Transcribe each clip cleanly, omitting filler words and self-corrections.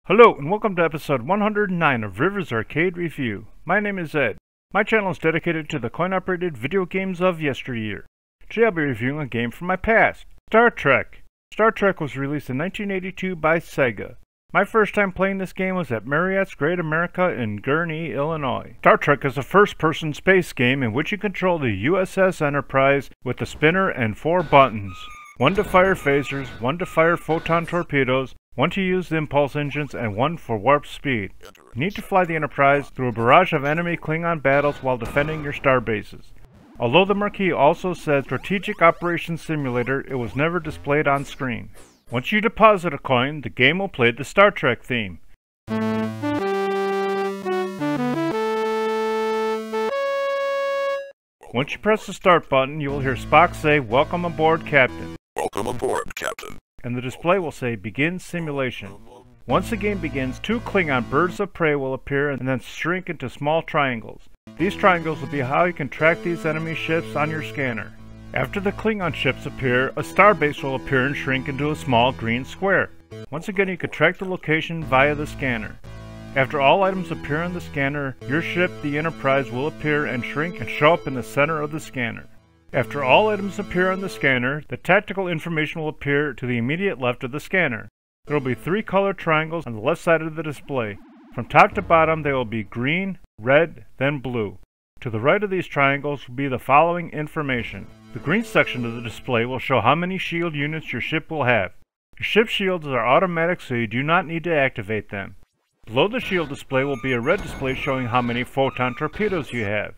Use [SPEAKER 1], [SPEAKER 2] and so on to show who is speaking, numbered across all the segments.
[SPEAKER 1] Hello and welcome to episode 109 of Rivers Arcade Review. My name is Ed. My channel is dedicated to the coin-operated video games of yesteryear. Today I'll be reviewing a game from my past, Star Trek. Star Trek was released in 1982 by Sega. My first time playing this game was at Marriott's Great America in Gurnee, Illinois. Star Trek is a first-person space game in which you control the U.S.S. Enterprise with a spinner and 4 buttons. 1 to fire phasers, 1 to fire photon torpedoes, 1 to use the impulse engines, and 1 for warp speed. You need to fly the Enterprise through a barrage of enemy Klingon battles while defending your star bases. Although the marquee also said Strategic Operations Simulator, it was never displayed on screen. Once you deposit a coin, the game will play the Star Trek theme. Once you press the start button, you will hear Spock say, "Welcome aboard, Captain."
[SPEAKER 2] Welcome aboard, Captain.
[SPEAKER 1] And the display will say, "Begin simulation." Once the game begins, 2 Klingon birds of prey will appear and then shrink into small triangles. These triangles will be how you can track these enemy ships on your scanner. After the Klingon ships appear, a starbase will appear and shrink into a small green square. Once again, you can track the location via the scanner. After all items appear on the scanner, your ship, the Enterprise, will appear and shrink and show up in the center of the scanner. After all items appear on the scanner, the tactical information will appear to the immediate left of the scanner. There will be 3 colored triangles on the left side of the display. From top to bottom, they will be green, red, then blue. To the right of these triangles will be the following information. The green section of the display will show how many shield units your ship will have. Your ship's shields are automatic, so you do not need to activate them. Below the shield display will be a red display showing how many photon torpedoes you have.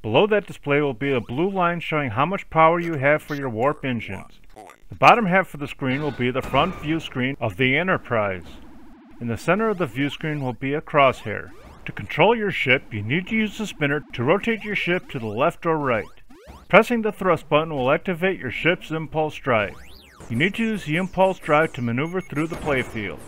[SPEAKER 1] Below that display will be a blue line showing how much power you have for your warp engines. The bottom half of the screen will be the front view screen of the Enterprise. In the center of the view screen will be a crosshair. To control your ship, you need to use the spinner to rotate your ship to the left or right. Pressing the thrust button will activate your ship's impulse drive. You need to use the impulse drive to maneuver through the playfield.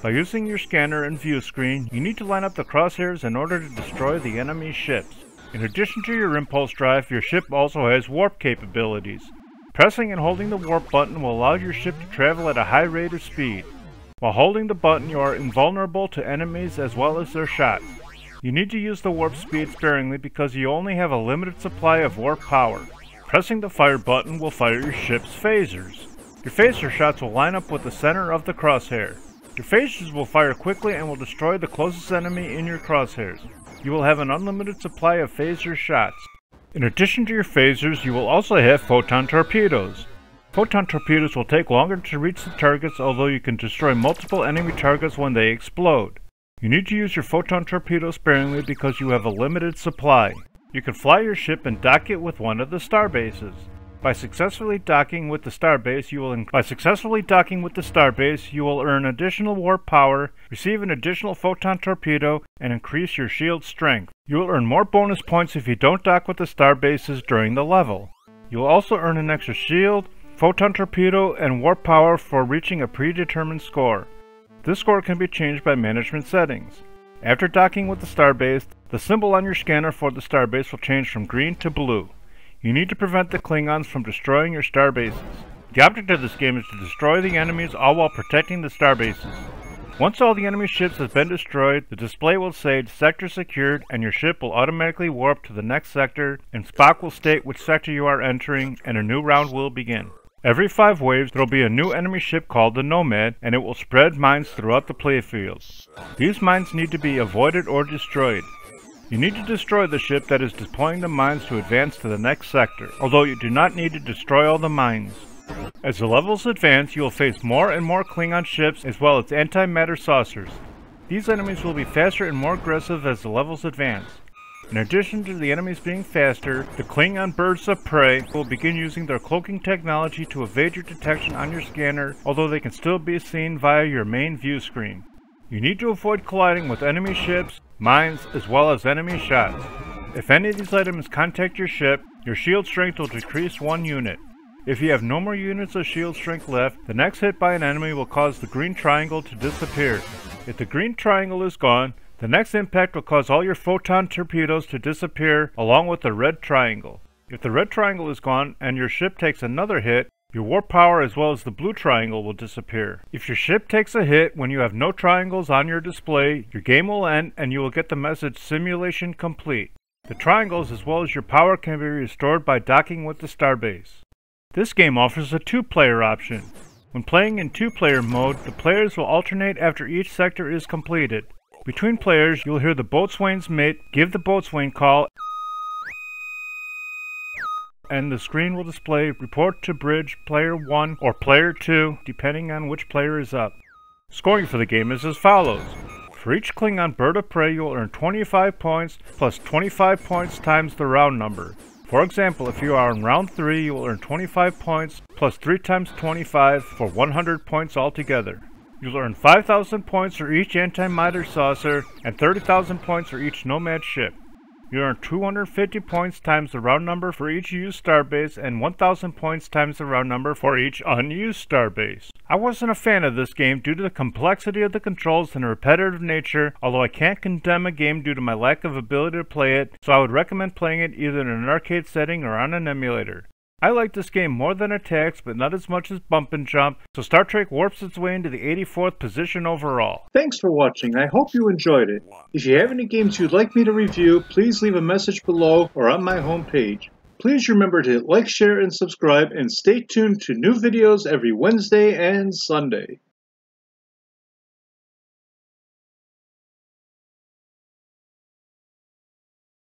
[SPEAKER 1] By using your scanner and view screen, you need to line up the crosshairs in order to destroy the enemy ships. In addition to your impulse drive, your ship also has warp capabilities. Pressing and holding the warp button will allow your ship to travel at a high rate of speed. While holding the button, you are invulnerable to enemies as well as their shots. You need to use the warp speed sparingly because you only have a limited supply of warp power. Pressing the fire button will fire your ship's phasers. Your phaser shots will line up with the center of the crosshair. Your phasers will fire quickly and will destroy the closest enemy in your crosshairs. You will have an unlimited supply of phaser shots. In addition to your phasers, you will also have photon torpedoes. Photon torpedoes will take longer to reach the targets, although you can destroy multiple enemy targets when they explode. You need to use your photon torpedo sparingly because you have a limited supply. You can fly your ship and dock it with one of the star bases. By successfully docking with the starbase, you will earn additional warp power, receive an additional photon torpedo, and increase your shield strength. You will earn more bonus points if you don't dock with the starbases during the level. You will also earn an extra shield, photon torpedo, and warp power for reaching a predetermined score. This score can be changed by management settings. After docking with the starbase, the symbol on your scanner for the starbase will change from green to blue. You need to prevent the Klingons from destroying your starbases. The object of this game is to destroy the enemies all while protecting the starbases. Once all the enemy ships have been destroyed, the display will say "Sector secured" and your ship will automatically warp to the next sector, and Spock will state which sector you are entering, and a new round will begin. Every 5 waves, there will be a new enemy ship called the Nomad, and it will spread mines throughout the playfield. These mines need to be avoided or destroyed. You need to destroy the ship that is deploying the mines to advance to the next sector, although you do not need to destroy all the mines. As the levels advance, you will face more and more Klingon ships as well as antimatter saucers. These enemies will be faster and more aggressive as the levels advance. In addition to the enemies being faster, the Klingon birds of prey will begin using their cloaking technology to evade your detection on your scanner, although they can still be seen via your main view screen. You need to avoid colliding with enemy ships, mines, as well as enemy shots. If any of these items contact your ship, your shield strength will decrease 1 unit. If you have no more units of shield strength left, the next hit by an enemy will cause the green triangle to disappear. If the green triangle is gone, the next impact will cause all your photon torpedoes to disappear along with the red triangle. If the red triangle is gone and your ship takes another hit, Your warp power as well as the blue triangle will disappear. If your ship takes a hit when you have no triangles on your display, your game will end and you will get the message "Simulation complete." The triangles as well as your power can be restored by docking with the starbase. This game offers a 2-player option. When playing in 2-player mode, the players will alternate after each sector is completed. Between players, you'll hear the boatswain's mate give the boatswain call, and the screen will display "Report to bridge player 1" or player 2, depending on which player is up. Scoring for the game is as follows. For each Klingon bird of prey, you will earn 25 points plus 25 points times the round number. For example, if you are in round 3, you will earn 25 points plus 3 times 25 for 100 points altogether. You'll earn 5,000 points for each anti-miter saucer and 30,000 points for each nomad ship. You earn 250 points times the round number for each used starbase and 1,000 points times the round number for each unused starbase. I wasn't a fan of this game due to the complexity of the controls and the repetitive nature, although I can't condemn a game due to my lack of ability to play it, so I would recommend playing it either in an arcade setting or on an emulator. I like this game more than Attacks, but not as much as Bump and Jump, so Star Trek warps its way into the 84th position overall.
[SPEAKER 3] Thanks for watching. I hope you enjoyed it. If you have any games you'd like me to review, please leave a message below or on my homepage. Please remember to like, share, and subscribe, and stay tuned to new videos every Wednesday and Sunday.